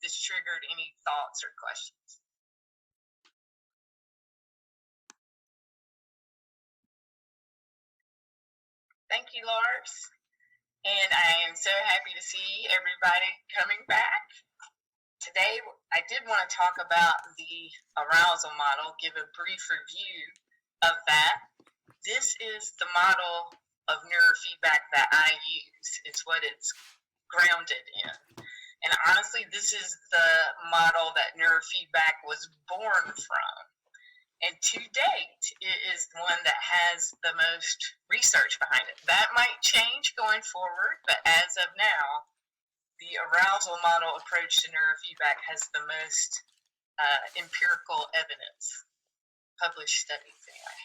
this triggered any thoughts or questions. Thank you, Lars. And I am so happy to see everybody coming back. Today, I did want to talk about the arousal model, give a brief review of that. This is the model of neurofeedback that I use. It's what it's grounded in. And honestly, this is the model that neurofeedback was born from. And to date, it is the one that has the most research behind it. That might change going forward, but as of now, the arousal model approach to neurofeedback has the most empirical evidence, published studies anyway.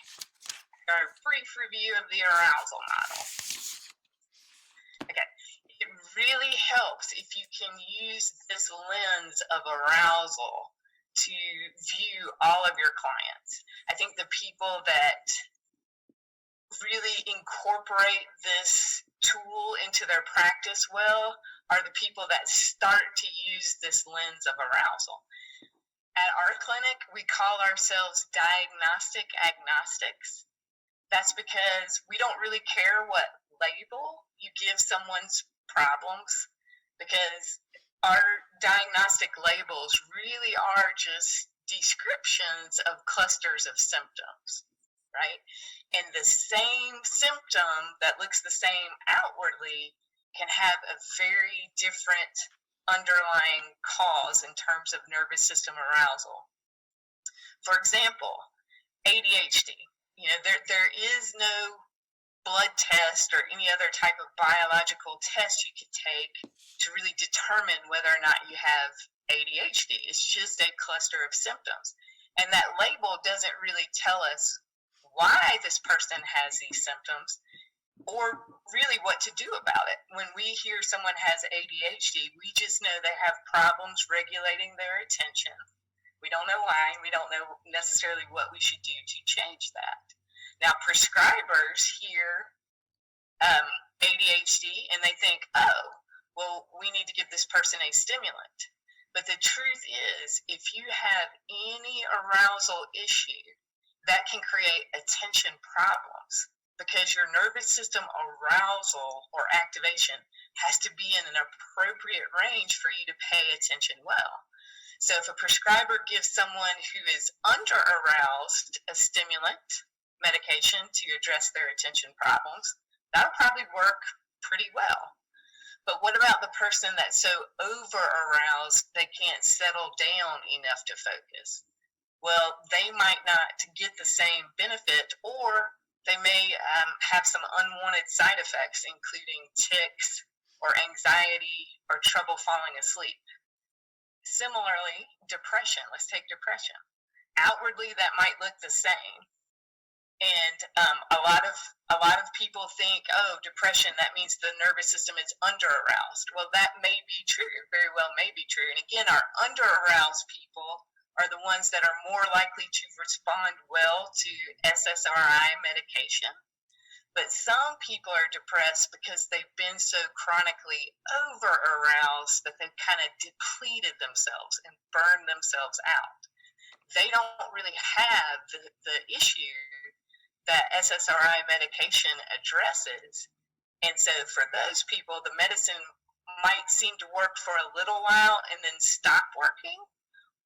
A brief review of the arousal model. Okay, it really helps if you can use this lens of arousal to view all of your clients. I think the people that really incorporate this tool into their practice well are the people that start to use this lens of arousal. At our clinic, we call ourselves diagnostic agnostics. That's because we don't really care what label you give someone's problems, because our diagnostic labels really are just descriptions of clusters of symptoms, right? And the same symptom that looks the same outwardly can have a very different underlying cause in terms of nervous system arousal. For example, ADHD. You know, there is no blood test or any other type of biological test you could take to really determine whether or not you have ADHD. It's just a cluster of symptoms. And that label doesn't really tell us why this person has these symptoms or really what to do about it. When we hear someone has ADHD, we just know they have problems regulating their attention. We don't know why, and we don't know necessarily what we should do to change that. Now, prescribers hear ADHD and they think, oh, well, we need to give this person a stimulant. But the truth is, if you have any arousal issue, that can create attention problems because your nervous system arousal or activation has to be in an appropriate range for you to pay attention well. So if a prescriber gives someone who is under aroused a stimulant medication to address their attention problems, that'll probably work pretty well. But what about the person that's so over aroused they can't settle down enough to focus? Well, they might not get the same benefit, or they may have some unwanted side effects, including tics or anxiety or trouble falling asleep. Similarly, depression. Let's take depression. Outwardly, that might look the same. And a lot of people think, oh, depression, that means the nervous system is under aroused. Well, that may be true, very well may be true. And again, our under aroused people are the ones that are more likely to respond well to SSRI medication. But some people are depressed because they've been so chronically over aroused that they've kind of depleted themselves and burned themselves out. They don't really have the issue that SSRI medication addresses. And so for those people, the medicine might seem to work for a little while and then stop working,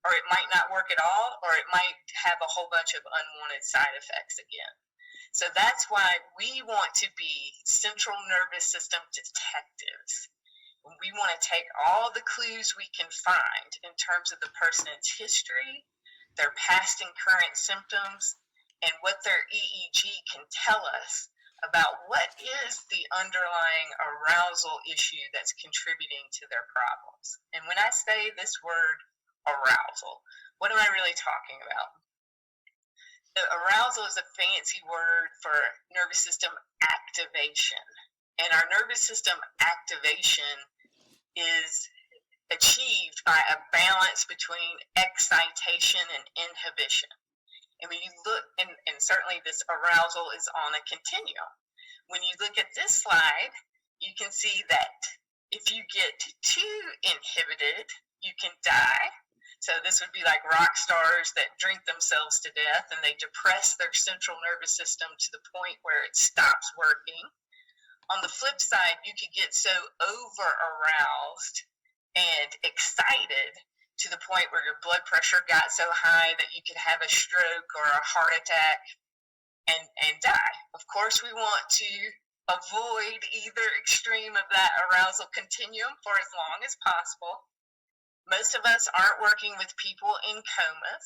or it might not work at all, or it might have a whole bunch of unwanted side effects again. So that's why we want to be central nervous system detectives. We want to take all the clues we can find in terms of the person's history, their past and current symptoms, and what their EEG can tell us about what is the underlying arousal issue that's contributing to their problems. And when I say this word arousal, what am I really talking about? The arousal is a fancy word for nervous system activation. And our nervous system activation is achieved by a balance between excitation and inhibition. And when you look, and certainly this arousal is on a continuum. When you look at this slide, you can see that if you get too inhibited, you can die. So this would be like rock stars that drink themselves to death and they depress their central nervous system to the point where it stops working. On the flip side, you could get so over aroused and excited to the point where your blood pressure got so high that you could have a stroke or a heart attack and die. Of course, we want to avoid either extreme of that arousal continuum for as long as possible. Most of us aren't working with people in comas,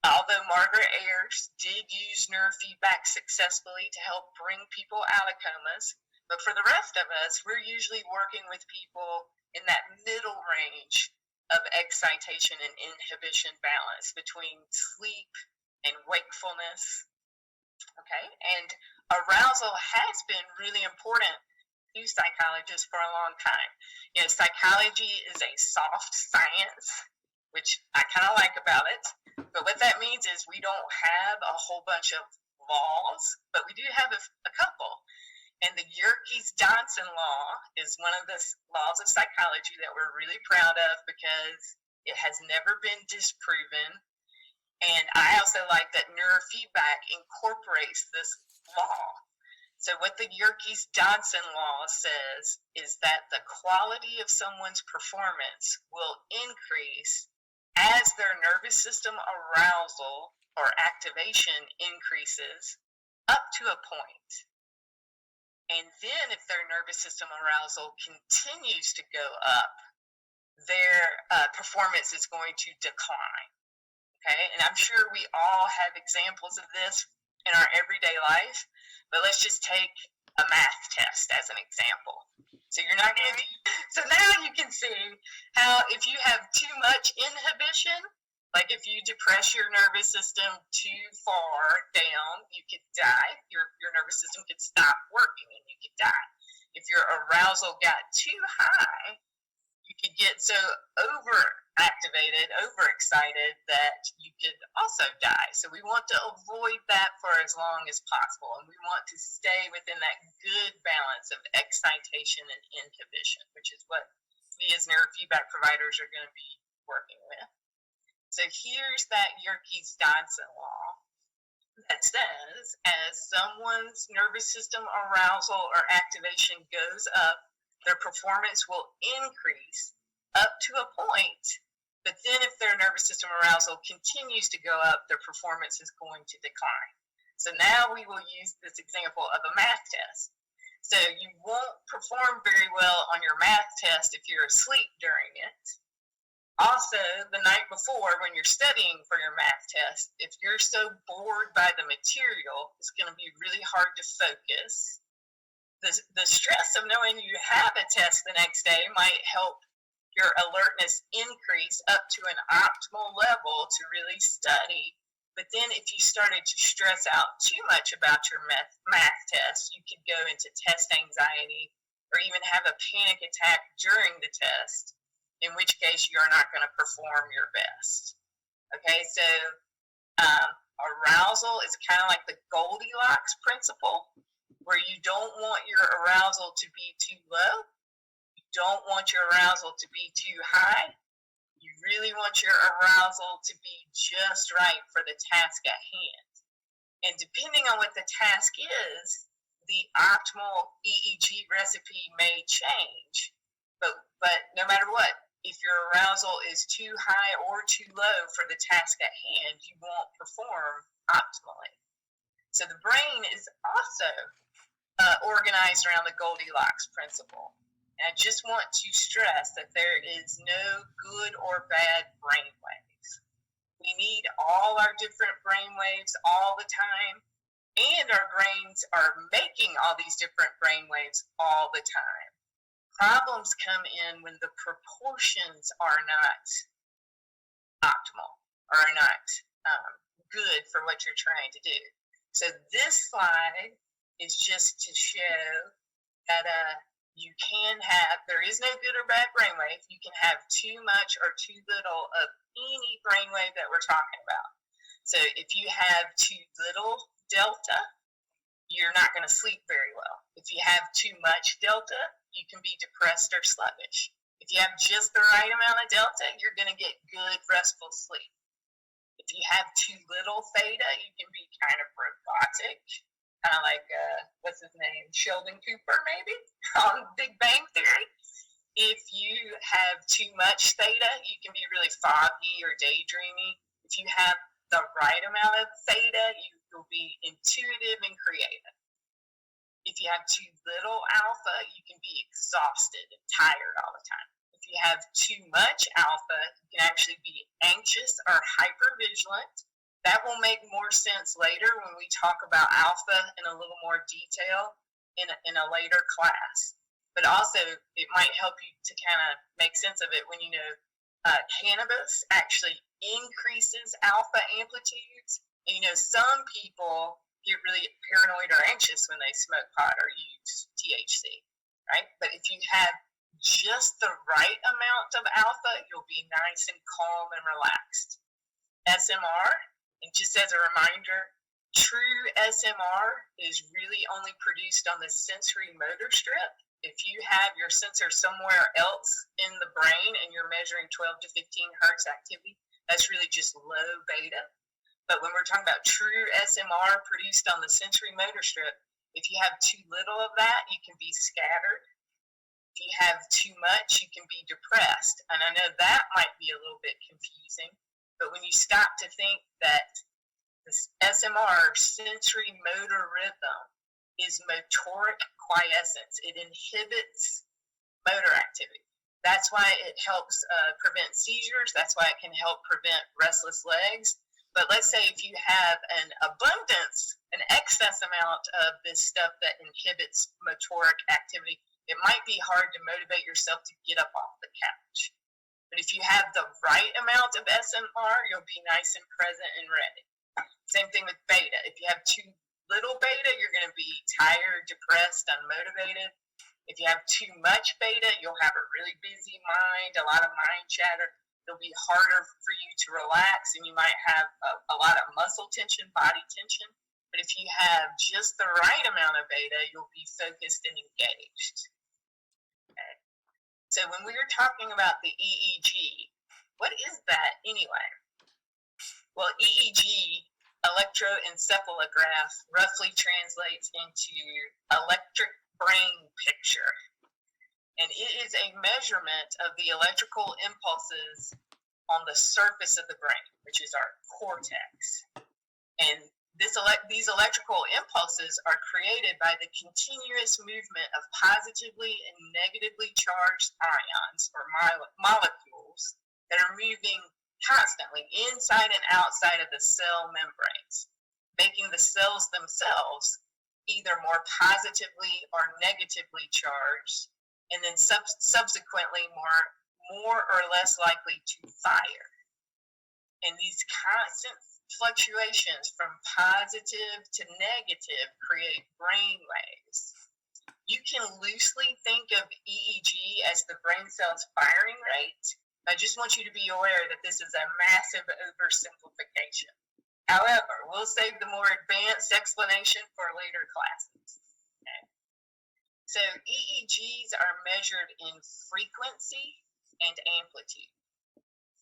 although Margaret Ayers did use neurofeedback successfully to help bring people out of comas. But for the rest of us, we're usually working with people in that middle range of excitation and inhibition balance between sleep and wakefulness. Okay, and arousal has been really important to psychologists for a long time. You know, psychology is a soft science, which I kind of like about it. But what that means is we don't have a whole bunch of laws, but we do have a couple. And the Yerkes-Dodson law is one of the laws of psychology that we're really proud of because it has never been disproven. And I also like that neurofeedback incorporates this law. So what the Yerkes-Dodson law says is that the quality of someone's performance will increase as their nervous system arousal or activation increases up to a point. And then if their nervous system arousal continues to go up, their performance is going to decline. Okay, and I'm sure we all have examples of this in our everyday life, but let's just take a math test as an example. So you're not going to so now you can see how if you have too much inhibition, like if you depress your nervous system too far down, you could die. Your nervous system could stop working and you could die. If your arousal got too high, you could get so overactivated, overexcited that you could also die. So we want to avoid that for as long as possible, and we want to stay within that good balance of excitation and inhibition, which is what we as neurofeedback providers are going to be working with. So here's that Yerkes-Dodson law that says as someone's nervous system arousal or activation goes up, their performance will increase up to a point, but then if their nervous system arousal continues to go up, their performance is going to decline. So now we will use this example of a math test. So you won't perform very well on your math test if you're asleep during it. Also, the night before when you're studying for your math test, if you're so bored by the material, it's going to be really hard to focus. The stress of knowing you have a test the next day might help your alertness increase up to an optimal level to really study. But then if you started to stress out too much about your math test, you could go into test anxiety or even have a panic attack during the test, in which case you're not going to perform your best. Okay, so arousal is kind of like the Goldilocks principle, where you don't want your arousal to be too low, you don't want your arousal to be too high, you really want your arousal to be just right for the task at hand. And depending on what the task is, the optimal EEG recipe may change, but no matter what, if your arousal is too high or too low for the task at hand, you won't perform optimally. So the brain is also organized around the Goldilocks principle. And I just want to stress that there is no good or bad brain waves. We need all our different brain waves all the time, and our brains are making all these different brain waves all the time. Problems come in when the proportions are not optimal or are not good for what you're trying to do. So this slide is just to show that you can have, there is no good or bad brainwave. You can have too much or too little of any brainwave that we're talking about. So if you have too little delta, you're not going to sleep very well. If you have too much delta, you can be depressed or sluggish. If you have just the right amount of delta, you're going to get good restful sleep. If you have too little theta, you can be kind of robotic, kind of like, what's his name, Sheldon Cooper, maybe, on Big Bang Theory. If you have too much theta, you can be really foggy or daydreamy. If you have the right amount of theta, you will be intuitive and creative. If you have too little alpha, you can be exhausted and tired all the time. If you have too much alpha, you can actually be anxious or hypervigilant. That will make more sense later when we talk about alpha in a little more detail in a later class. But also, it might help you to kind of make sense of it when you know cannabis actually increases alpha amplitudes. And some people get really paranoid or anxious when they smoke pot or use THC, right? But if you have just the right amount of alpha, you'll be nice and calm and relaxed. SMR, and just as a reminder, true SMR is really only produced on the sensory motor strip. If you have your sensor somewhere else in the brain and you're measuring 12 to 15 hertz activity, that's really just low beta. But when we're talking about true SMR produced on the sensory motor strip, if you have too little of that, you can be scattered. If you have too much, you can be depressed. And I know that might be a little bit confusing, but when you stop to think that this SMR, sensory motor rhythm, is motoric quiescence. It inhibits motor activity. That's why it helps prevent seizures. That's why it can help prevent restless legs. But let's say if you have an abundance, an excess amount of this stuff that inhibits motoric activity, it might be hard to motivate yourself to get up off the couch. But if you have the right amount of SMR, you'll be nice and present and ready. Same thing with beta. If you have too little beta, you're going to be tired, depressed, unmotivated. If you have too much beta, you'll have a really busy mind, a lot of mind chatter. It'll be harder for you to relax, and you might have a lot of muscle tension, body tension. But if you have just the right amount of beta, you'll be focused and engaged. Okay. So when we were talking about the EEG, what is that anyway? Well, EEG, electroencephalograph, roughly translates into electric brain picture. And it is a measurement of the electrical impulses on the surface of the brain, which is our cortex. And these electrical impulses are created by the continuous movement of positively and negatively charged ions or molecules that are moving constantly inside and outside of the cell membranes, making the cells themselves either more positively or negatively charged, and then subsequently more or less likely to fire. And these constant fluctuations from positive to negative create brain waves. You can loosely think of EEG as the brain cell's firing rate. I just want you to be aware that this is a massive oversimplification. However, we'll save the more advanced explanation for later classes. Okay? So EEGs are measured in frequency and amplitude.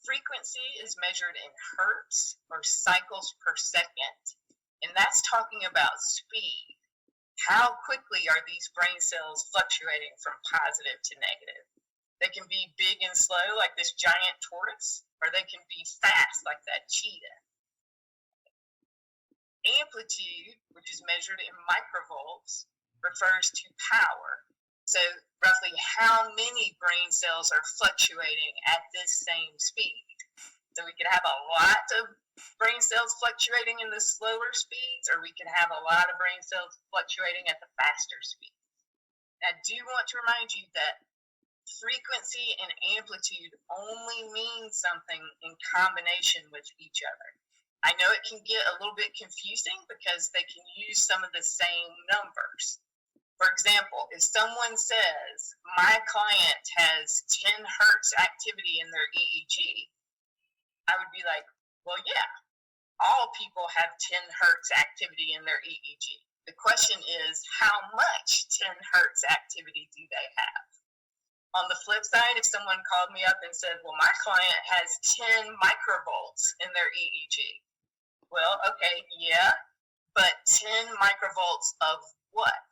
Frequency is measured in hertz or cycles per second, and that's talking about speed. How quickly are these brain cells fluctuating from positive to negative? They can be big and slow like this giant tortoise, or they can be fast like that cheetah. Amplitude, which is measured in microvolts, refers to power. So roughly how many brain cells are fluctuating at this same speed. So we could have a lot of brain cells fluctuating in the slower speeds, or we could have a lot of brain cells fluctuating at the faster speed. I do want to remind you that frequency and amplitude only mean something in combination with each other. I know it can get a little bit confusing because they can use some of the same numbers. For example, if someone says, my client has 10 hertz activity in their EEG, I would be like, well, yeah, all people have 10 hertz activity in their EEG. The question is, how much 10 hertz activity do they have? On the flip side, if someone called me up and said, well, my client has 10 microvolts in their EEG. Well, okay, yeah, but 10 microvolts of what?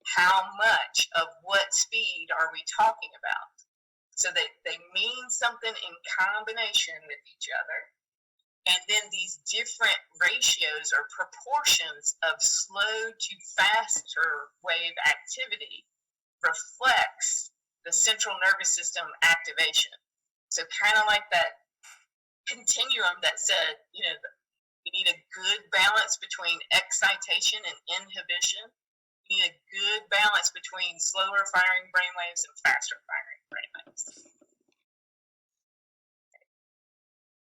How much? Of what speed are we talking about? So they mean something in combination with each other. And then these different ratios or proportions of slow to faster wave activity reflects the central nervous system activation. So kind of like that continuum that said, you need a good balance between excitation and inhibition. You need a good balance between slower firing brainwaves and faster firing brainwaves.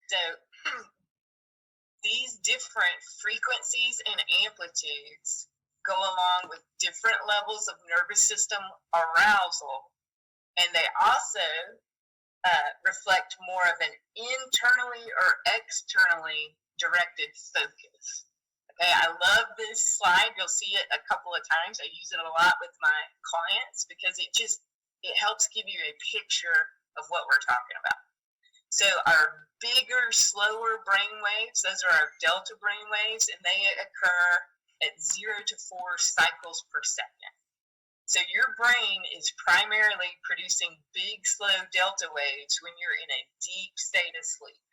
So these different frequencies and amplitudes go along with different levels of nervous system arousal, and they also reflect more of an internally or externally directed focus. Okay, I love this slide. You'll see it a couple of times. I use it a lot with my clients because it helps give you a picture of what we're talking about. So our bigger, slower brain waves, those are our delta brain waves, and they occur at 0 to 4 cycles per second. So your brain is primarily producing big, slow delta waves when you're in a deep state of sleep.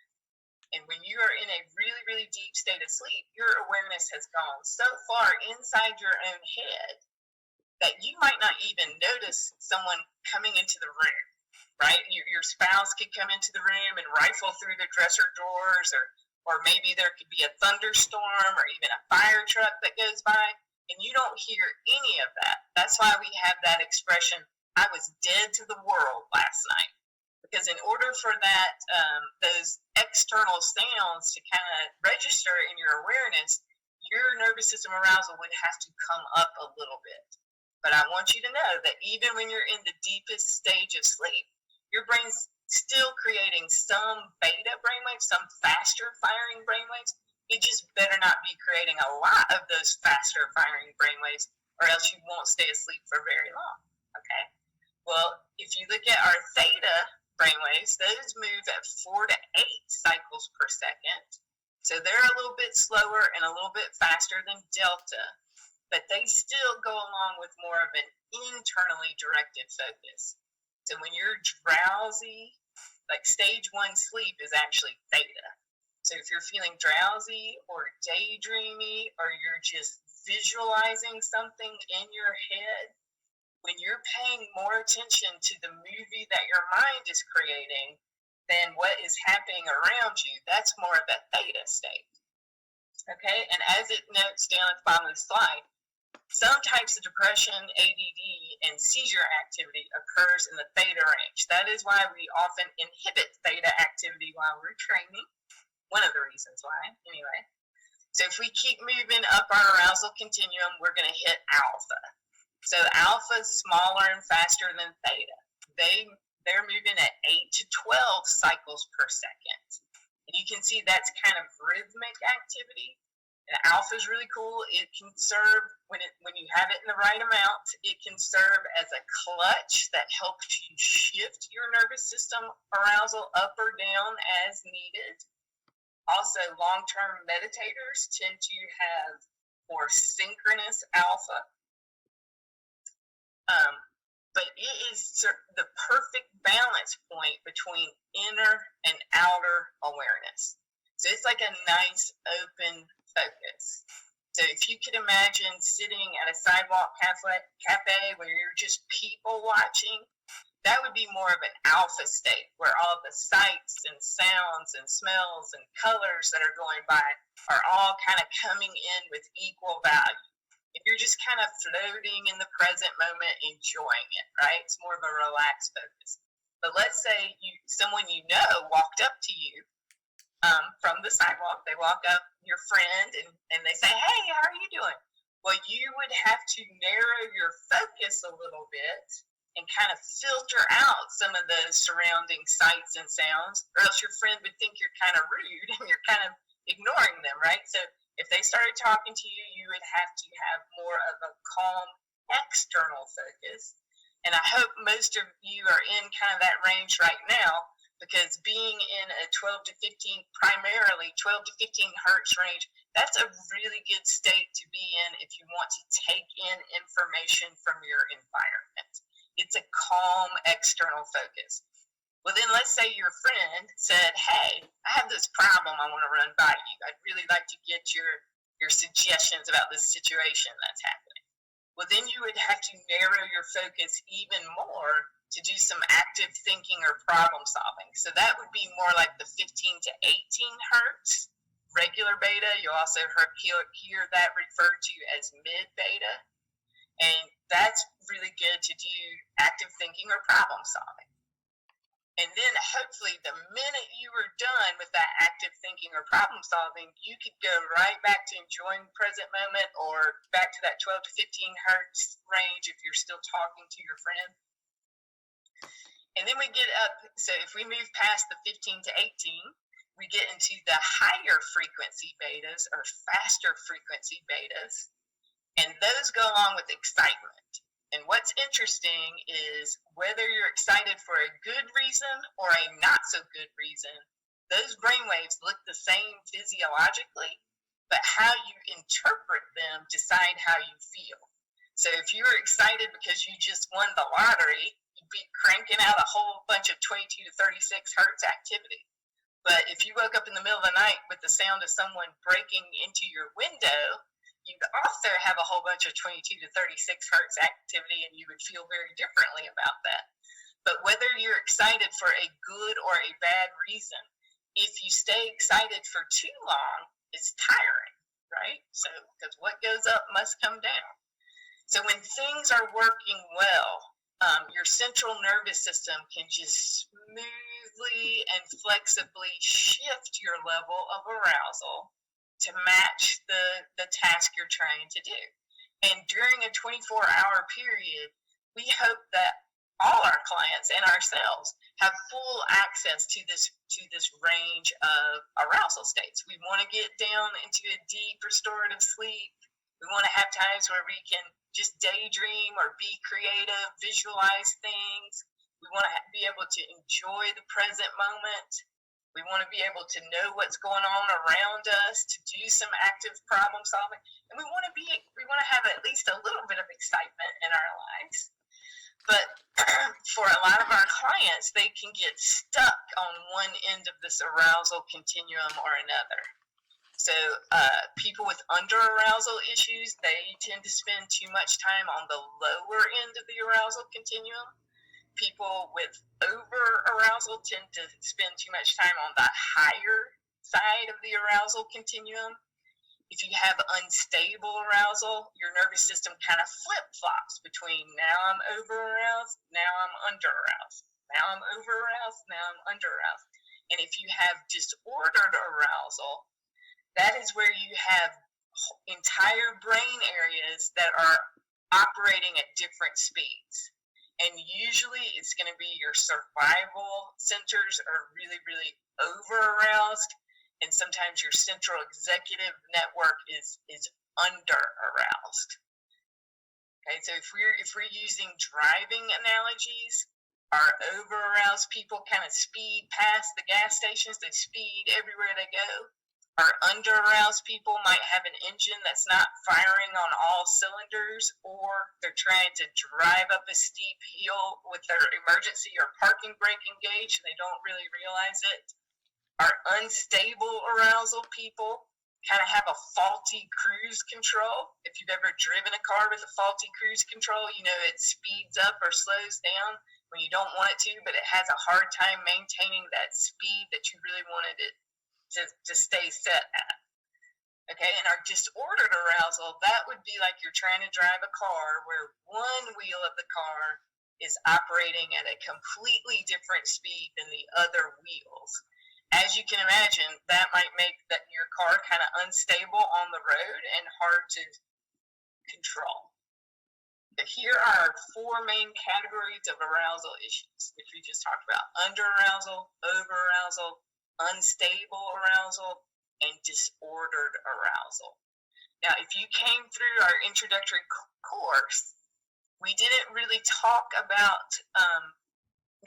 And when you are in a really, really deep state of sleep, your awareness has gone so far inside your own head that you might not even notice someone coming into the room, right? Your spouse could come into the room and rifle through the dresser drawers, or maybe there could be a thunderstorm or even a fire truck that goes by, and you don't hear any of that. That's why we have that expression, I was dead to the world last night. Because in order for that, those external sounds to kind of register in your awareness, your nervous system arousal would have to come up a little bit. But I want you to know that even when you're in the deepest stage of sleep, your brain's still creating some beta brainwaves, some faster firing brainwaves. It just better not be creating a lot of those faster firing brainwaves, or else you won't stay asleep for very long. Okay? Well, if you look at our theta brainwaves, those move at 4 to 8 cycles per second. So they're a little bit slower and a little bit faster than delta, but they still go along with more of an internally directed focus. So when you're drowsy, like stage 1 sleep is actually theta. So if you're feeling drowsy or daydreamy, or you're just visualizing something in your head, when you're paying more attention to the movie that your mind is creating than what is happening around you, that's more of a theta state. Okay, and as it notes down at the bottom of the slide, some types of depression, ADD, and seizure activity occurs in the theta range. That is why we often inhibit theta activity while we're training. One of the reasons why, anyway. So if we keep moving up our arousal continuum, we're going to hit alpha. So alpha is smaller and faster than theta. They're moving at 8 to 12 cycles per second. And you can see that's kind of rhythmic activity. And alpha is really cool. It can serve, when you have it in the right amount, it can serve as a clutch that helps you shift your nervous system arousal up or down as needed. Also, long-term meditators tend to have more synchronous alpha. But it is the perfect balance point between inner and outer awareness. So it's like a nice open focus. So if you could imagine sitting at a sidewalk cafe where you're just people watching, that would be more of an alpha state where all the sights and sounds and smells and colors that are going by are all kind of coming in with equal value. If you're just kind of floating in the present moment, enjoying it, right? It's more of a relaxed focus. But let's say someone you know walked up to you from the sidewalk. They walk up, your friend, and they say, hey, how are you doing? Well, you would have to narrow your focus a little bit and kind of filter out some of the surrounding sights and sounds, or else your friend would think you're kind of rude and you're kind of ignoring them, right? So if they started talking to you, you would have to have more of a calm external focus. And I hope most of you are in kind of that range right now, because being in a 12 to 15, primarily 12 to 15 hertz range, that's a really good state to be in if you want to take in information from your environment. It's a calm external focus. Well, then let's say your friend said, hey, I have this problem I want to run by you. I'd really like to get your suggestions about this situation that's happening. Well, then you would have to narrow your focus even more to do some active thinking or problem solving. So that would be more like the 15 to 18 hertz regular beta. You'll also hear that referred to as mid beta. And that's really good to do active thinking or problem solving. And then hopefully the minute you were done with that active thinking or problem solving, you could go right back to enjoying the present moment, or back to that 12 to 15 hertz range if you're still talking to your friend. And then we get up, so if we move past the 15 to 18, we get into the higher frequency betas or faster frequency betas. And those go along with excitement. And what's interesting is whether you're excited for a good reason or a not so good reason, those brainwaves look the same physiologically, but how you interpret them decide how you feel. So if you're excited because you just won the lottery, you'd be cranking out a whole bunch of 22 to 36 hertz activity. But if you woke up in the middle of the night with the sound of someone breaking into your window, you'd also have a whole bunch of 22 to 36 hertz activity, and you would feel very differently about that. But whether you're excited for a good or a bad reason, if you stay excited for too long, it's tiring, right? So, because what goes up must come down. So when things are working well, your central nervous system can just smoothly and flexibly shift your level of arousal to match the task you're trying to do. And during a 24-hour period, we hope that all our clients and ourselves have full access to this range of arousal states. We want to get down into a deep restorative sleep. We want to have times where we can just daydream or be creative, visualize things. We want to be able to enjoy the present moment. We want to be able to know what's going on around us, to do some active problem solving, and we want to have at least a little bit of excitement in our lives. But for a lot of our clients, they can get stuck on one end of this arousal continuum or another. So people with under-arousal issues, they tend to spend too much time on the lower end of the arousal continuum. People with over-arousal tend to spend too much time on the higher side of the arousal continuum. If you have unstable arousal, your nervous system kind of flip-flops between now I'm over-aroused, now I'm under-aroused. Now I'm over-aroused, now I'm under-aroused. And if you have disordered arousal, that is where you have entire brain areas that are operating at different speeds. And usually it's going to be your survival centers are really, really over-aroused. And sometimes your central executive network is under-aroused. Okay, so if we're using driving analogies, our over-aroused people kind of speed past the gas stations. They speed everywhere they go. Our under-aroused people might have an engine that's not firing on all cylinders, or they're trying to drive up a steep hill with their emergency or parking brake engaged, and they don't really realize it. Our unstable arousal people kind of have a faulty cruise control. If you've ever driven a car with a faulty cruise control, you know it speeds up or slows down when you don't want it to, but it has a hard time maintaining that speed that you really wanted it to stay set at. Okay, and our disordered arousal, that would be like you're trying to drive a car where one wheel of the car is operating at a completely different speed than the other wheels. As you can imagine, that might make that your car kind of unstable on the road and hard to control. But here are four main categories of arousal issues, which we just talked about: under-arousal, over-arousal, unstable arousal, and disordered arousal. Now, if you came through our introductory course, We didn't really talk about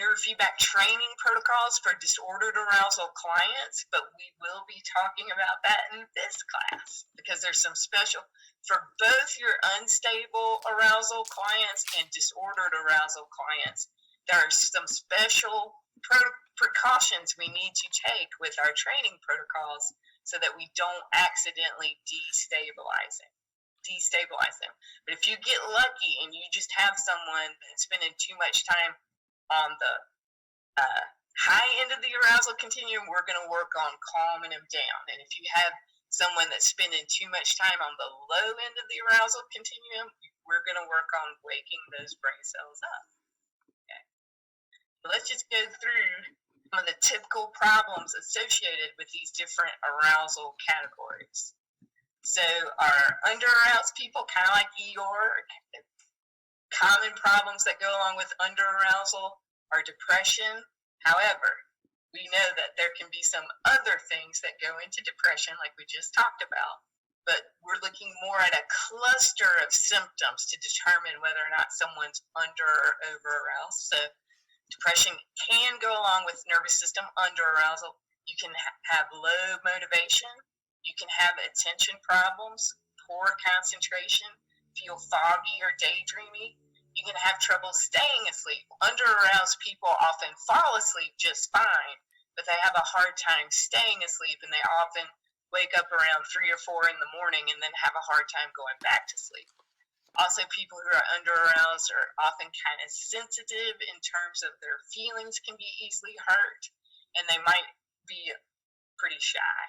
neurofeedback training protocols for disordered arousal clients, but we will be talking about that in this class because there's some special for both your unstable arousal clients and disordered arousal clients. There are some special precautions we need to take with our training protocols so that we don't accidentally destabilize them. But if you get lucky and you just have someone that's spending too much time on the high end of the arousal continuum, we're going to work on calming them down. And if you have someone that's spending too much time on the low end of the arousal continuum, we're going to work on waking those brain cells up. Okay. So let's just go through some of the typical problems associated with these different arousal categories. So our under-aroused people, kind of like Eeyore, common problems that go along with under-arousal are depression. However, we know that there can be some other things that go into depression, like we just talked about, but we're looking more at a cluster of symptoms to determine whether or not someone's under or over-aroused. So depression can go along with nervous system under-arousal. You can have low motivation. You can have attention problems, poor concentration, feel foggy or daydreamy. You can have trouble staying asleep. Under-aroused people often fall asleep just fine, but they have a hard time staying asleep, and they often wake up around 3 or 4 in the morning and then have a hard time going back to sleep. Also, people who are under-aroused are often kind of sensitive in terms of their feelings can be easily hurt, and they might be pretty shy.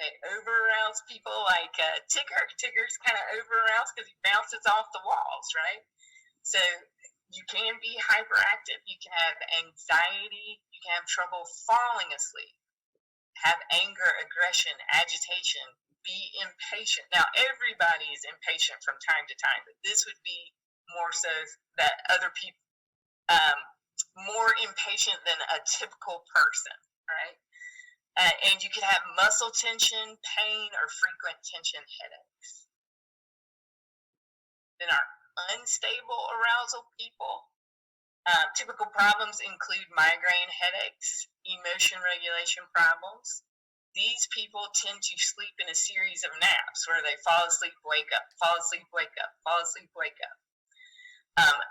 Over-aroused people like Tigger. Tigger's kind of over-aroused because he bounces off the walls, right? So you can be hyperactive. You can have anxiety. You can have trouble falling asleep. Have anger, aggression, agitation. Be impatient. Now, everybody is impatient from time to time, but this would be more so that other people, more impatient than a typical person, right? And you can have muscle tension, pain, or frequent tension headaches. Then our unstable arousal people, typical problems include migraine headaches, emotion regulation problems. These people tend to sleep in a series of naps where they fall asleep, wake up, fall asleep, wake up, fall asleep, wake up.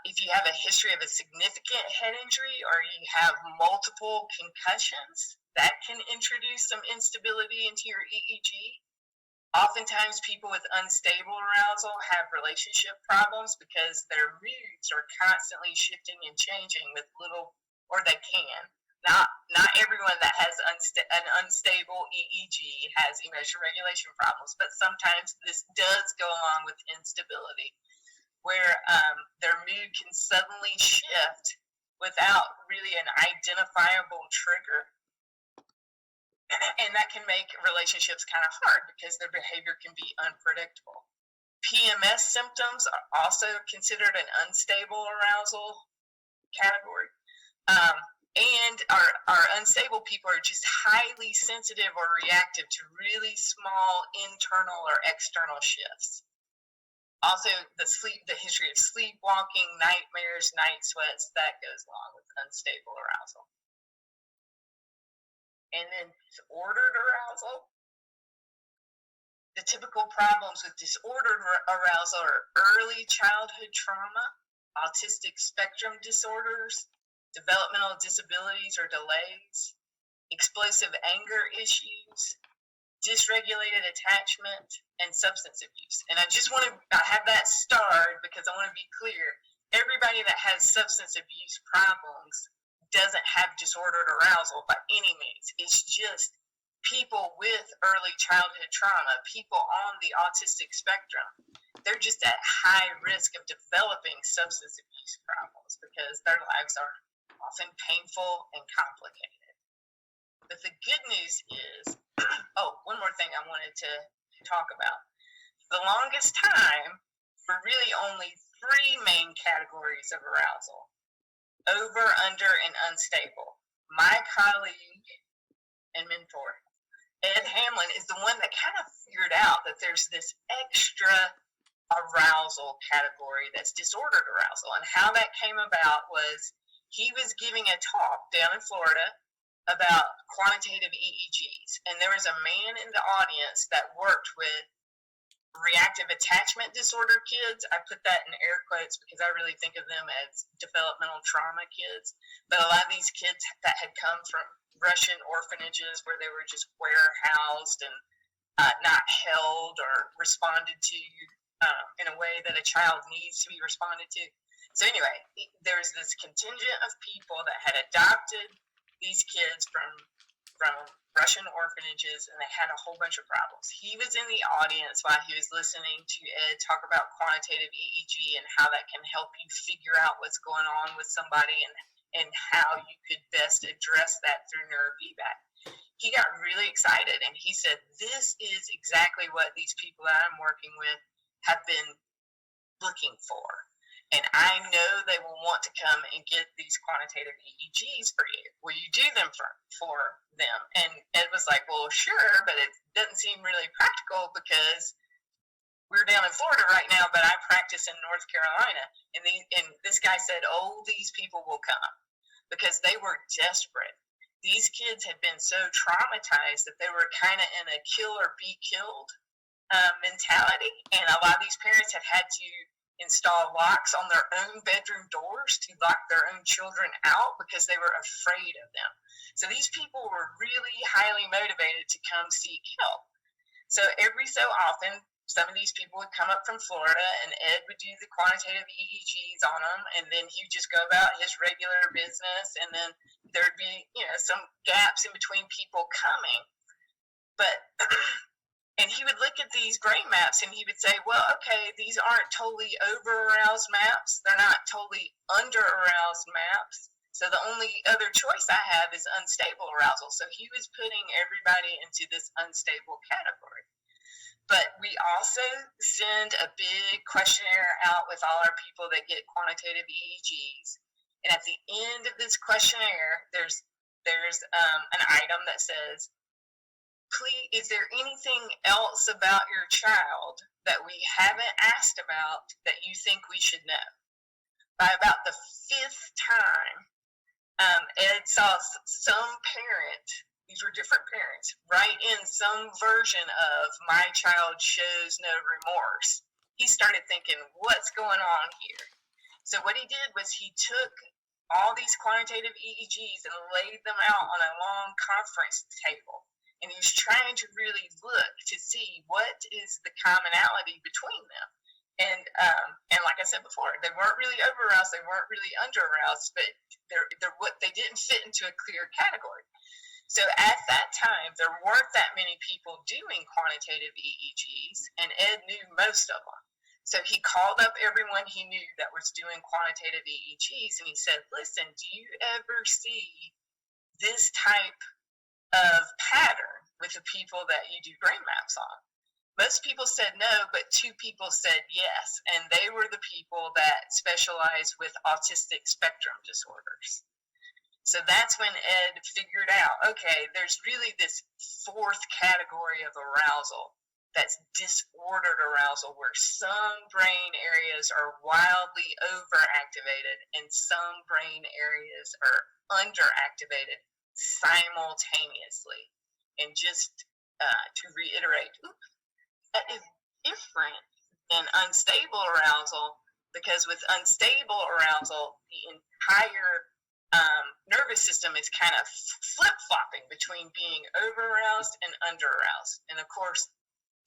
If you have a history of a significant head injury or you have multiple concussions, that can introduce some instability into your EEG. Oftentimes, people with unstable arousal have relationship problems because their moods are constantly shifting and changing with little, or they can. Not everyone that has an unstable EEG has emotion regulation problems, but sometimes this does go along with instability, where their mood can suddenly shift without really an identifiable trigger. And that can make relationships kind of hard because their behavior can be unpredictable. PMS symptoms are also considered an unstable arousal category. And our unstable people are just highly sensitive or reactive to really small internal or external shifts. Also, the history of sleepwalking, nightmares, night sweats, that goes along with unstable arousal. And then disordered arousal. The typical problems with disordered arousal are early childhood trauma, autistic spectrum disorders, developmental disabilities or delays, explosive anger issues, dysregulated attachment, and substance abuse. And I have that starred because I want to be clear. Everybody that has substance abuse problems doesn't have disordered arousal by any means. It's just people with early childhood trauma, people on the autistic spectrum. They're just at high risk of developing substance abuse problems because their lives are often painful and complicated. But the good news is, one more thing I wanted to talk about. For the longest time, for really only 3 main categories of arousal: over, under, and unstable. My colleague and mentor, Ed Hamlin, is the one that kind of figured out that there's this extra arousal category that's disordered arousal. And how that came about was he was giving a talk down in Florida about quantitative EEGs. And there was a man in the audience that worked with reactive attachment disorder kids. I put that in air quotes because I really think of them as developmental trauma kids. But a lot of these kids that had come from Russian orphanages where they were just warehoused and not held or responded to in a way that a child needs to be responded to. So anyway, there was this contingent of people that had adopted these kids from Russian orphanages, and they had a whole bunch of problems. He was in the audience while he was listening to Ed talk about quantitative EEG and how that can help you figure out what's going on with somebody and how you could best address that through neurofeedback. He got really excited, and he said, this is exactly what these people that I'm working with have been looking for. And I know they will want to come and get these quantitative EEGs for you. Will you do them for them? And Ed was like, well, sure, but it doesn't seem really practical because we're down in Florida right now, but I practice in North Carolina. And this guy said, oh, these people will come because they were desperate. These kids had been so traumatized that they were kind of in a kill or be killed mentality. And a lot of these parents had to install locks on their own bedroom doors to lock their own children out because they were afraid of them. So these people were really highly motivated to come seek help. So every so often, some of these people would come up from Florida, and Ed would do the quantitative EEGs on them, and then he would just go about his regular business, and then there'd be, some gaps in between people coming. But and he would look at these brain maps and he would say, well, okay, these aren't totally over-aroused maps. They're not totally under-aroused maps. So the only other choice I have is unstable arousal. So he was putting everybody into this unstable category. But we also send a big questionnaire out with all our people that get quantitative EEGs. And at the end of this questionnaire, there's an item that says, please, is there anything else about your child that we haven't asked about that you think we should know? By about the fifth time, Ed saw some parent, these were different parents, write in some version of my child shows no remorse. He started thinking, what's going on here? So what he did was he took all these quantitative EEGs and laid them out on a long conference table. And he was trying to really look to see what is the commonality between them. And like I said before, they weren't really over-aroused, they weren't really under-aroused, but they didn't fit into a clear category. So at that time, there weren't that many people doing quantitative EEGs, and Ed knew most of them. So he called up everyone he knew that was doing quantitative EEGs, and he said, listen, do you ever see this type of pattern with the people that you do brain maps on? Most people said no, but 2 people said yes, and they were the people that specialize with autistic spectrum disorders. So that's when Ed figured out, okay, there's really this 4th category of arousal that's disordered arousal, where some brain areas are wildly overactivated and some brain areas are underactivated simultaneously. And just to reiterate, that is different than unstable arousal, because with unstable arousal, the entire nervous system is kind of flip-flopping between being over-aroused and under-aroused. And of course,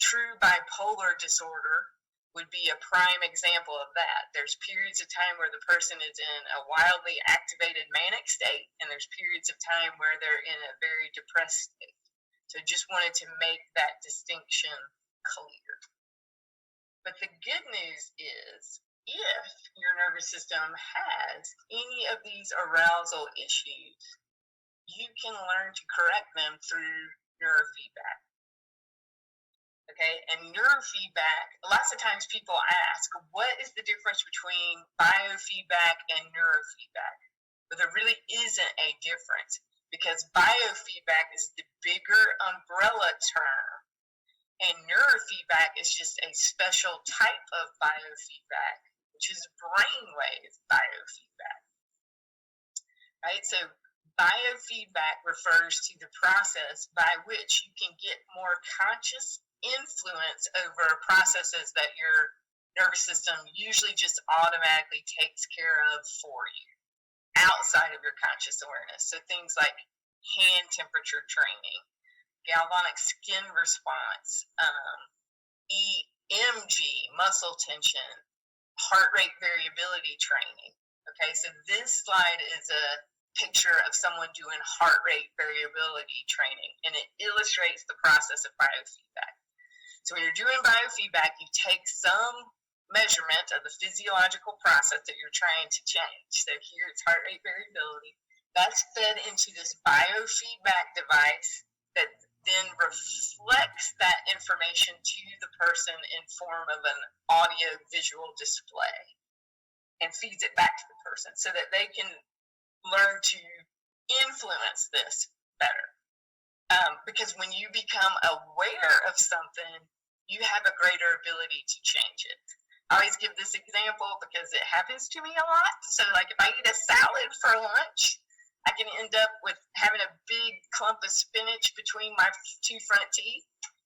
true bipolar disorder would be a prime example of that. There's periods of time where the person is in a wildly activated manic state, and there's periods of time where they're in a very depressed state. So just wanted to make that distinction clear. But the good news is, if your nervous system has any of these arousal issues, you can learn to correct them through neurofeedback. Okay, and neurofeedback, lots of times people ask, what is the difference between biofeedback and neurofeedback? But there really isn't a difference, because biofeedback is the bigger umbrella term And neurofeedback is just a special type of biofeedback, which is brainwave biofeedback, right? So biofeedback refers to the process by which you can get more conscious influence over processes that your nervous system usually just automatically takes care of for you outside of your conscious awareness. So things like hand temperature training, galvanic skin response, EMG, muscle tension, heart rate variability training. Okay, so this slide is a picture of someone doing heart rate variability training, and it illustrates the process of biofeedback. So when you're doing biofeedback, you take some measurement of the physiological process that you're trying to change. So here it's heart rate variability. That's fed into this biofeedback device that then reflects that information to the person in form of an audio visual display and feeds it back to the person so that they can learn to influence this better. Because when you become aware of something, you have a greater ability to change it. I always give this example because it happens to me a lot. So like if I eat a salad for lunch, I can end up with having a big clump of spinach between my two front teeth.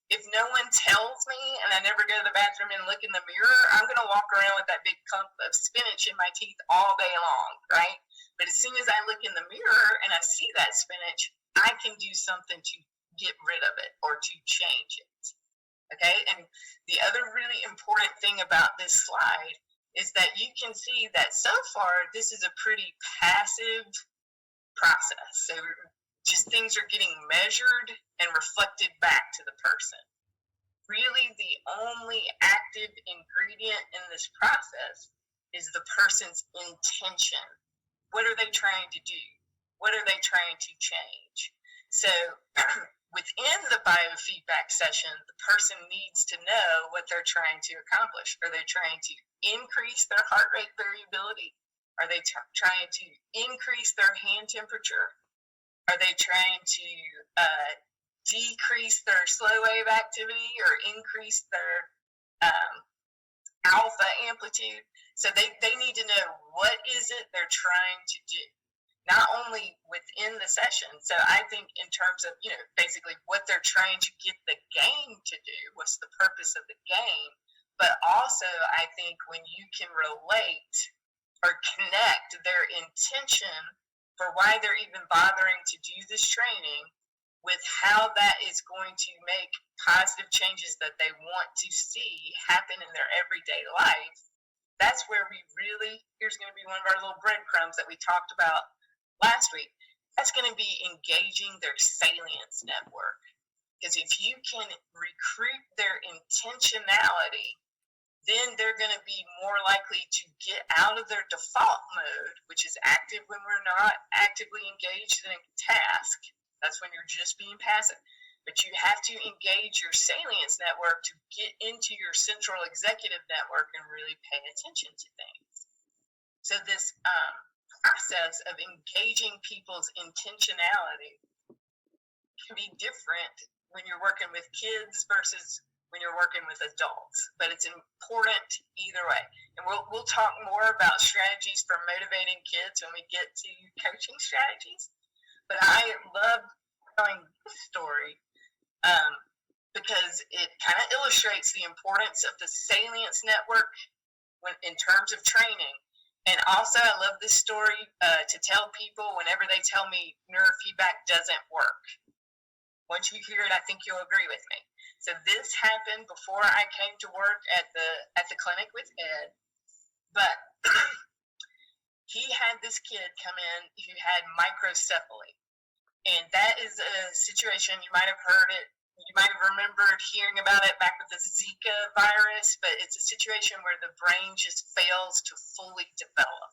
If no one tells me and I never go to the bathroom and look in the mirror, I'm going to walk around with that big clump of spinach in my teeth all day long, right? But as soon as I look in the mirror and I see that spinach, I can do something to get rid of it or to change it. Okay, and the other really important thing about this slide is that you can see that so far this is a pretty passive process. So just things are getting measured and reflected back to the person. Really, the only active ingredient in this process is the person's intention. What are they trying to do? What are they trying to change? So within the biofeedback session, the person needs to know what they're trying to accomplish. Are they trying to increase their heart rate variability? Are they trying to increase their hand temperature? Are they trying to decrease their slow wave activity or increase their alpha amplitude? So they need to know what is it they're trying to do, not only within the session. So I think in terms of, basically what they're trying to get the game to do, what's the purpose of the game, but also I think when you can relate or connect their intention for why they're even bothering to do this training with how that is going to make positive changes that they want to see happen in their everyday life, that's where we really, here's going to be one of our little breadcrumbs that we talked about last week. That's going to be engaging their salience network. Because if you can recruit their intentionality, then they're going to be more likely to get out of their default mode, which is active when we're not actively engaged in a task. That's when you're just being passive. But you have to engage your salience network to get into your central executive network and really pay attention to things. So this process of engaging people's intentionality can be different when you're working with kids versus when you're working with adults, but it's important either way. And we'll talk more about strategies for motivating kids when we get to coaching strategies. But I love telling this story because it kind of illustrates the importance of the salience network in terms of training. And also, I love this story to tell people whenever they tell me neurofeedback doesn't work. Once you hear it, I think you'll agree with me. So this happened before I came to work at the clinic with Ed, but he had this kid come in who had microcephaly, and that is a situation, you might have heard it, you might have remembered hearing about it back with the Zika virus, but it's a situation where the brain just fails to fully develop.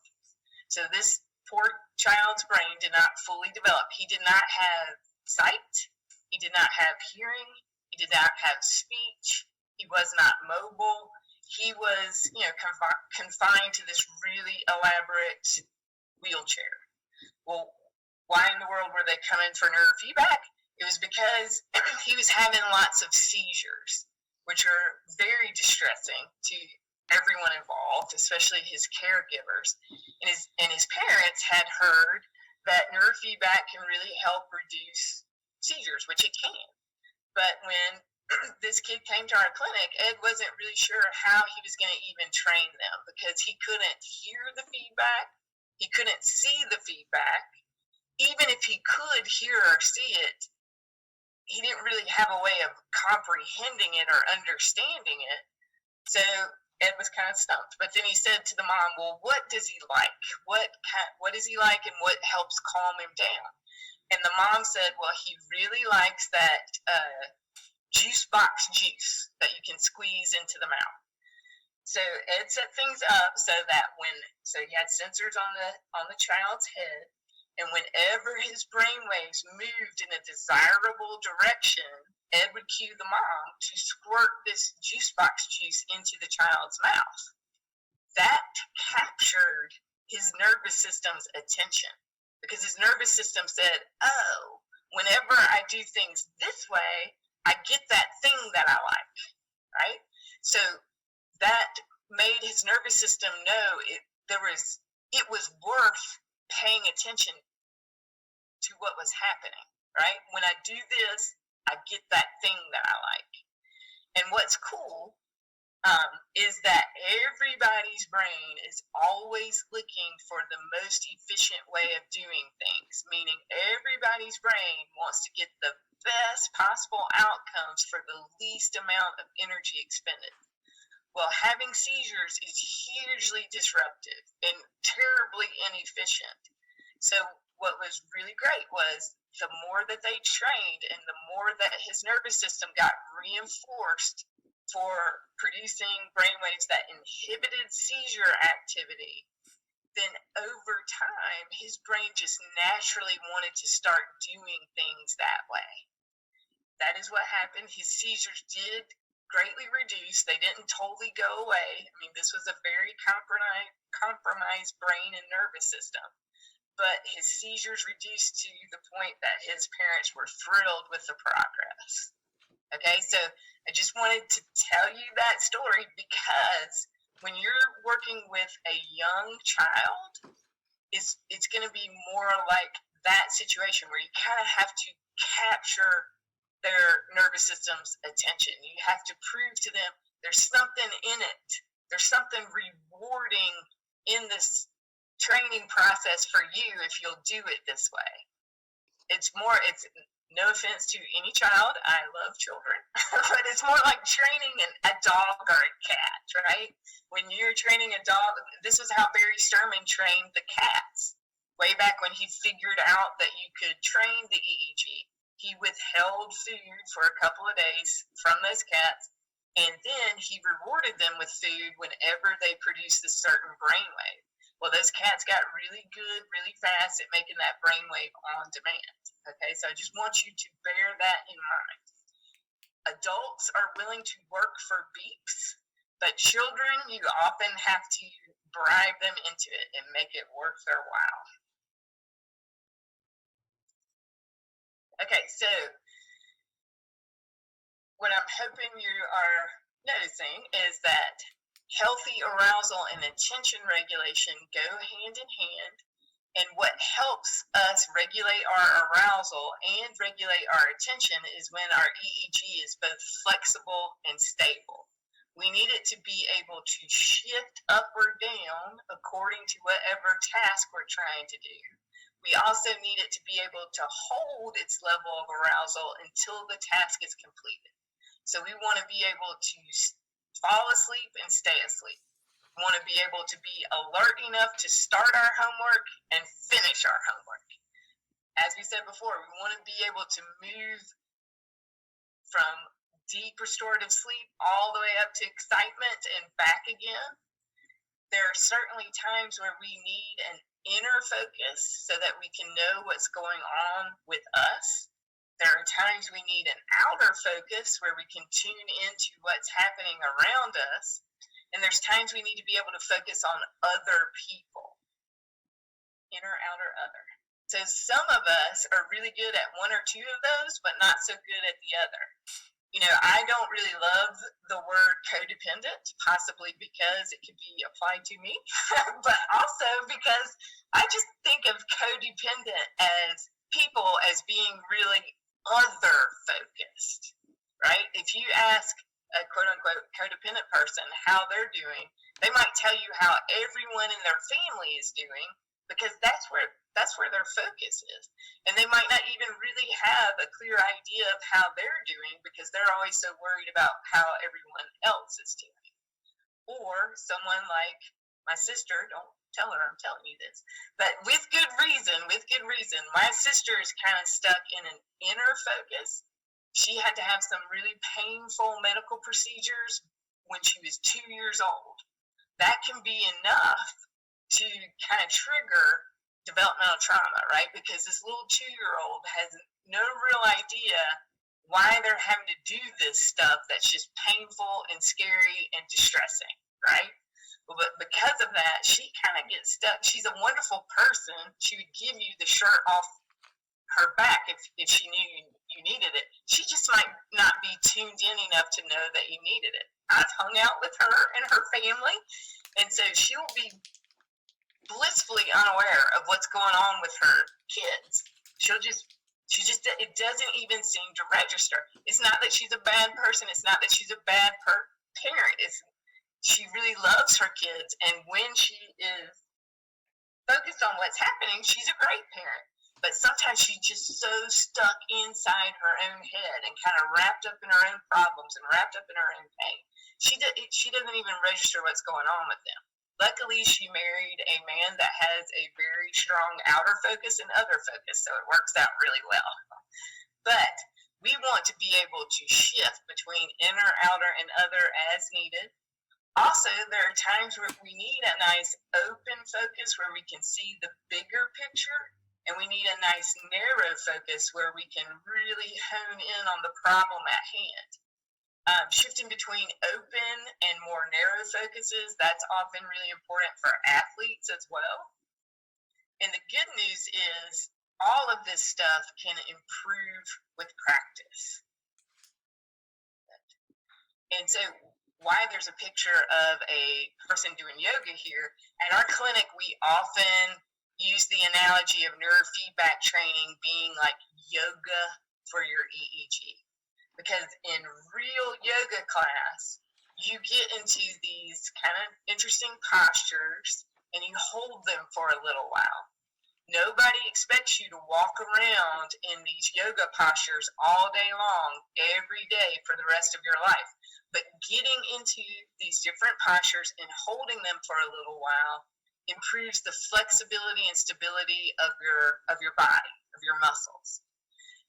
So this poor child's brain did not fully develop. He did not have sight, he did not have hearing, he did not have speech. He was not mobile. He was, confined to this really elaborate wheelchair. Well, why in the world were they coming for neurofeedback? It was because he was having lots of seizures, which are very distressing to everyone involved, especially his caregivers. And his parents had heard that neurofeedback can really help reduce seizures, which it can. But when this kid came to our clinic, Ed wasn't really sure how he was going to even train them because he couldn't hear the feedback. He couldn't see the feedback. Even if he could hear or see it, he didn't really have a way of comprehending it or understanding it. So Ed was kind of stumped. But then he said to the mom, well, what does he like? What does he like and what helps calm him down? And the mom said, well, he really likes that juice box juice that you can squeeze into the mouth. So Ed set things up so that he had sensors on the child's head, and whenever his brain waves moved in a desirable direction, Ed would cue the mom to squirt this juice box juice into the child's mouth. That captured his nervous system's attention because his nervous system said, oh, whenever I do things this way, I get that thing that I like, right? So that made his nervous system know it was worth paying attention to what was happening, right? When I do this, I get that thing that I like. And what's cool is that everybody's brain is always looking for the most efficient way of doing things, meaning everybody's brain wants to get the best possible outcomes for the least amount of energy expended. Well, having seizures is hugely disruptive and terribly inefficient. So what was really great was the more that they trained and the more that his nervous system got reinforced for producing brainwaves that inhibited seizure activity, then over time, his brain just naturally wanted to start doing things that way. That is what happened. His seizures did greatly reduce. They didn't totally go away. I mean, this was a very compromised brain and nervous system. But his seizures reduced to the point that his parents were thrilled with the progress. Okay, so I just wanted to tell you that story because when you're working with a young child, it's going to be more like that situation where you kind of have to capture their nervous system's attention. You have to prove to them there's something in it. There's something rewarding in this training process for you if you'll do it this way. It's no offense to any child, I love children, but it's more like training a dog or a cat, right? When you're training a dog, this is how Barry Sturman trained the cats. Way back when he figured out that you could train the EEG, he withheld food for a couple of days from those cats, and then he rewarded them with food whenever they produced a certain brainwave. Well, those cats got really good, really fast at making that brainwave on demand. Okay, so I just want you to bear that in mind. Adults are willing to work for beeps, but children, you often have to bribe them into it and make it worth their while. Okay, so what I'm hoping you are noticing is that healthy arousal and attention regulation go hand in hand, and what helps us regulate our arousal and regulate our attention is when our EEG is both flexible and stable. We need it to be able to shift up or down according to whatever task we're trying to do. We also need it to be able to hold its level of arousal until the task is completed. So we want to be able to fall asleep and stay asleep. We want to be able to be alert enough to start our homework and finish our homework. As we said before, we want to be able to move from deep restorative sleep all the way up to excitement and back again. There are certainly times where we need an inner focus so that we can know what's going on with us. There are times we need an outer focus where we can tune into what's happening around us. And there's times we need to be able to focus on other people. Inner, outer, other. So some of us are really good at one or two of those, but not so good at the other. I don't really love the word codependent, possibly because it could be applied to me, but also because I just think of codependent as people as being really other focused, right? If you ask a quote unquote codependent person how they're doing, they might tell you how everyone in their family is doing because that's where their focus is. And they might not even really have a clear idea of how they're doing because they're always so worried about how everyone else is doing. Or someone like my sister, don't tell her I'm telling you this, but with good reason, my sister is kind of stuck in an inner focus. She had to have some really painful medical procedures when she was 2 years old. That can be enough to kind of trigger developmental trauma, right? Because this little 2-year-old has no real idea why they're having to do this stuff that's just painful and scary and distressing, right? But because of that, she kind of gets stuck. She's a wonderful person. She would give you the shirt off her back if she knew you needed it. She just might not be tuned in enough to know that you needed it. I've hung out with her and her family, and so she'll be blissfully unaware of what's going on with her kids. It doesn't even seem to register. It's not that she's a bad person. It's not that she's a bad parent. She really loves her kids, and when she is focused on what's happening, she's a great parent. But sometimes she's just so stuck inside her own head and kind of wrapped up in her own problems and wrapped up in her own pain. She doesn't even register what's going on with them. Luckily, she married a man that has a very strong outer focus and other focus, so it works out really well. But we want to be able to shift between inner, outer, and other as needed. Also, there are times where we need a nice open focus where we can see the bigger picture, and we need a nice narrow focus where we can really hone in on the problem at hand. Shifting between open and more narrow focuses, that's often really important for athletes as well. And the good news is all of this stuff can improve with practice. And so why there's a picture of a person doing yoga here, at our clinic we often use the analogy of neurofeedback training being like yoga for your EEG. Because in real yoga class, you get into these kind of interesting postures and you hold them for a little while. Nobody expects you to walk around in these yoga postures all day long, every day for the rest of your life. But getting into these different postures and holding them for a little while improves the flexibility and stability of your body, of your muscles.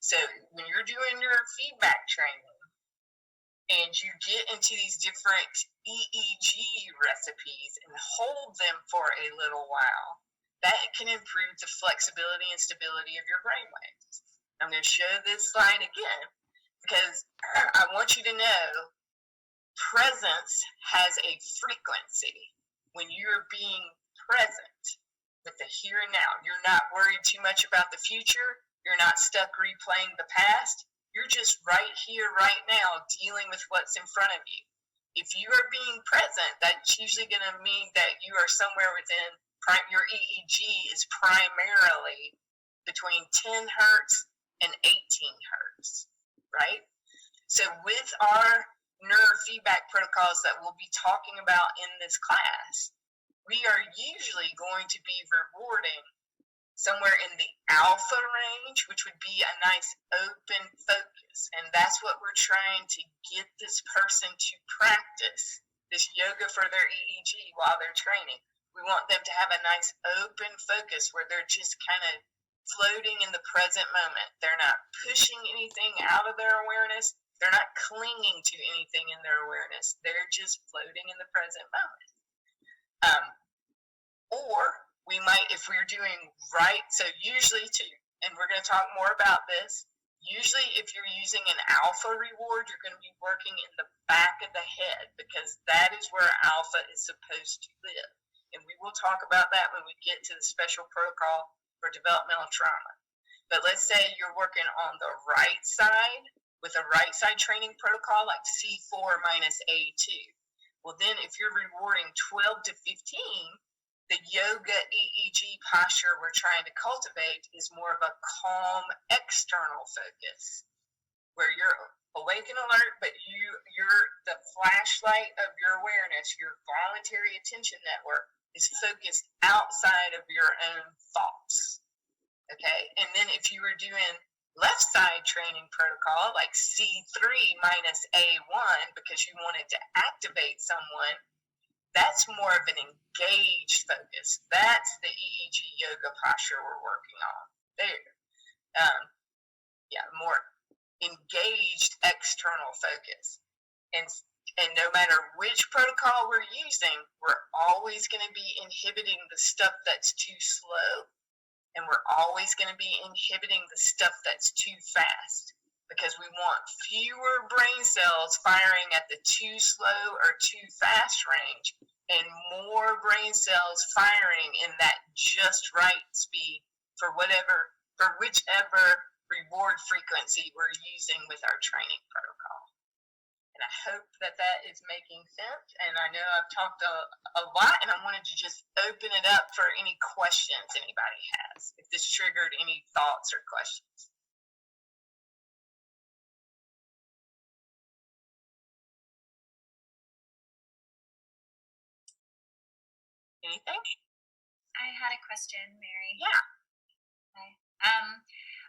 So when you're doing your feedback training and you get into these different EEG recipes and hold them for a little while, that can improve the flexibility and stability of your brain waves. I'm going to show this slide again because I want you to know presence has a frequency. When you're being present with the here and now, you're not worried too much about the future. You're not stuck replaying the past. You're just right here, right now, dealing with what's in front of you. If you are being present, that's usually going to mean that you are somewhere within, your EEG is primarily between 10 hertz and 18 hertz, right? So with our neurofeedback protocols that we'll be talking about in this class, we are usually going to be rewarding somewhere in the alpha range, which would be a nice open focus. And that's what we're trying to get this person to practice, this yoga for their EEG while they're training. We want them to have a nice open focus where they're just kind of floating in the present moment. They're not pushing anything out of their awareness. They're not clinging to anything in their awareness. They're just floating in the present moment. Or we might, if we're doing right, so usually and we're going to talk more about this, usually if you're using an alpha reward, you're going to be working in the back of the head because that is where alpha is supposed to live. And we will talk about that when we get to the special protocol for for developmental trauma. But let's say you're working on the right side with a right side training protocol like C4 minus A2. Well, then if you're rewarding 12 to 15, the yoga EEG posture we're trying to cultivate is more of a calm external focus, where you're awake and alert, but you're the flashlight of your awareness, your voluntary attention network is focused outside of your own thoughts. Okay, and then if you were doing left side training protocol like C3 minus A1 because you wanted to activate someone, that's more of an engaged focus. That's the EEG yoga posture we're working on there. More engaged external focus. And no matter which protocol we're using, we're always going to be inhibiting the stuff that's too slow. And we're always going to be inhibiting the stuff that's too fast because we want fewer brain cells firing at the too slow or too fast range and more brain cells firing in that just right speed for whichever reward frequency we're using with our training protocol. And I hope that is making sense. And I know I've talked a lot, and I wanted to just open it up for any questions anybody has, if this triggered any thoughts or questions. Anything? I had a question, Mary. Yeah. Hi.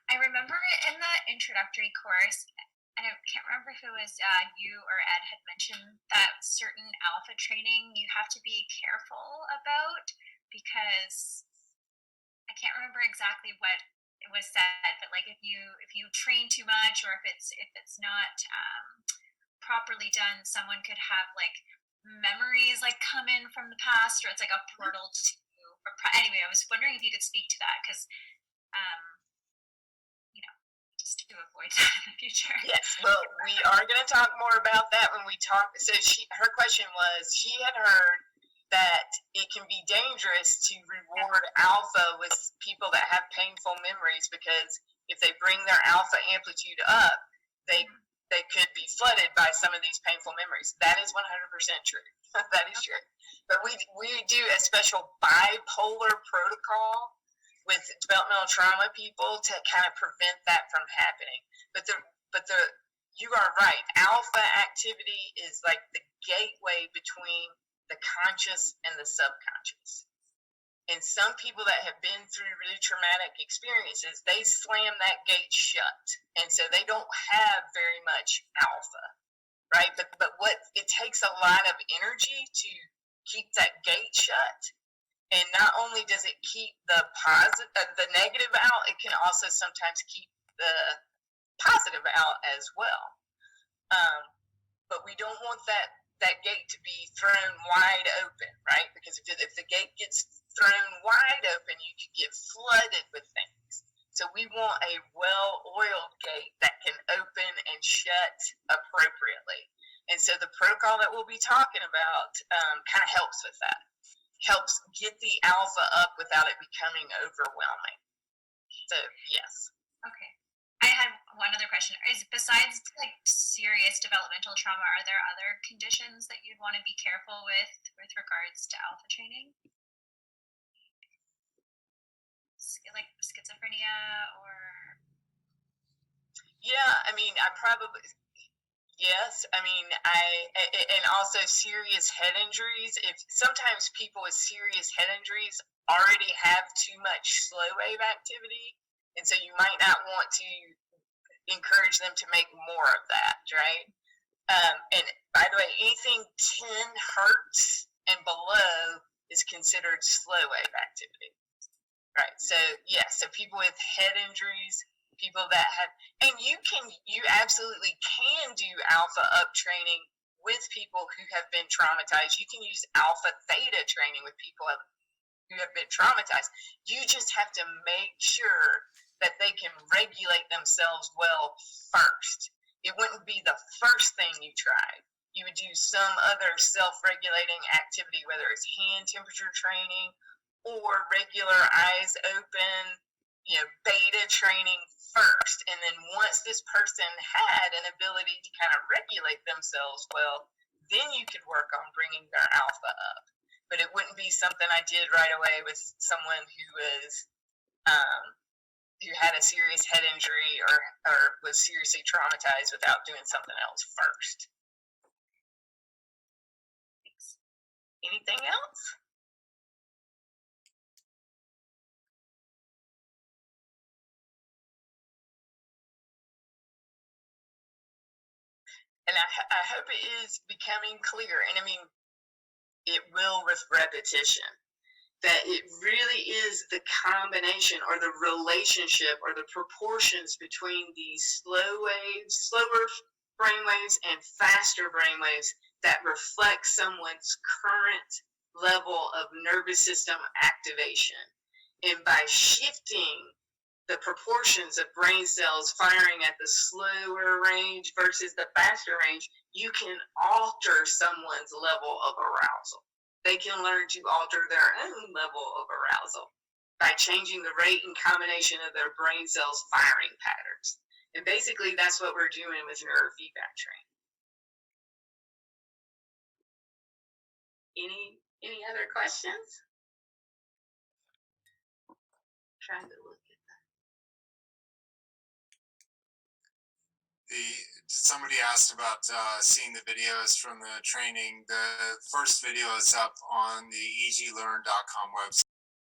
I remember in the introductory course, I can't remember if it was you or Ed had mentioned that certain alpha training you have to be careful about because I can't remember exactly what it was said, but like if you train too much or if it's not properly done, someone could have like memories like come in from the past, or it's like a portal to. Anyway, I was wondering if you could speak to that because. Just to avoid that in the future. Yes, well, we are going to talk more about that when we talk. So her question was, she had heard that it can be dangerous to reward alpha with people that have painful memories because if they bring their alpha amplitude up, they could be flooded by some of these painful memories. That is 100% true. That is true. But we do a special bipolar protocol with developmental trauma people to kind of prevent that from happening. But you are right. Alpha activity is like the gateway between the conscious and the subconscious. And some people that have been through really traumatic experiences, they slam that gate shut. And so they don't have very much alpha, right? But it takes a lot of energy to keep that gate shut. And not only does it keep the negative out, it can also sometimes keep the positive out as well. But we don't want that gate to be thrown wide open, right? Because if the gate gets thrown wide open, you could get flooded with things. So we want a well-oiled gate that can open and shut appropriately. And so the protocol that we'll be talking about kind of helps with that. Helps get the alpha up without it becoming overwhelming. So, yes. Okay. I had one other question. Besides like serious developmental trauma, are there other conditions that you'd want to be careful with regards to alpha training? Like schizophrenia or? Yeah, I mean, yes, I mean, and also serious head injuries. If sometimes people with serious head injuries already have too much slow wave activity, and so you might not want to encourage them to make more of that, right? And by the way, anything 10 hertz and below is considered slow wave activity, right? So yes, so people with head injuries, people that have, and you absolutely can do alpha up training with people who have been traumatized. You can use alpha theta training with people who have been traumatized. You just have to make sure that they can regulate themselves well first. It wouldn't be the first thing you tried. You would do some other self-regulating activity, whether it's hand temperature training or regular eyes open beta training first. And then once this person had an ability to kind of regulate themselves well, then you could work on bringing their alpha up. But it wouldn't be something I did right away with someone who had a serious head injury or was seriously traumatized without doing something else first. Thanks. Anything else? And I hope it is becoming clear. And I mean, it will with repetition. That it really is the combination or the relationship or the proportions between these slower brain waves and faster brain waves that reflect someone's current level of nervous system activation. And by shifting the proportions of brain cells firing at the slower range versus the faster range, you can alter someone's level of arousal. They can learn to alter their own level of arousal by changing the rate and combination of their brain cells firing patterns. And basically that's what we're doing with neurofeedback training. Any other questions? Trying to look at somebody asked about seeing the videos from the training. The first video is up on the eglearn.com website.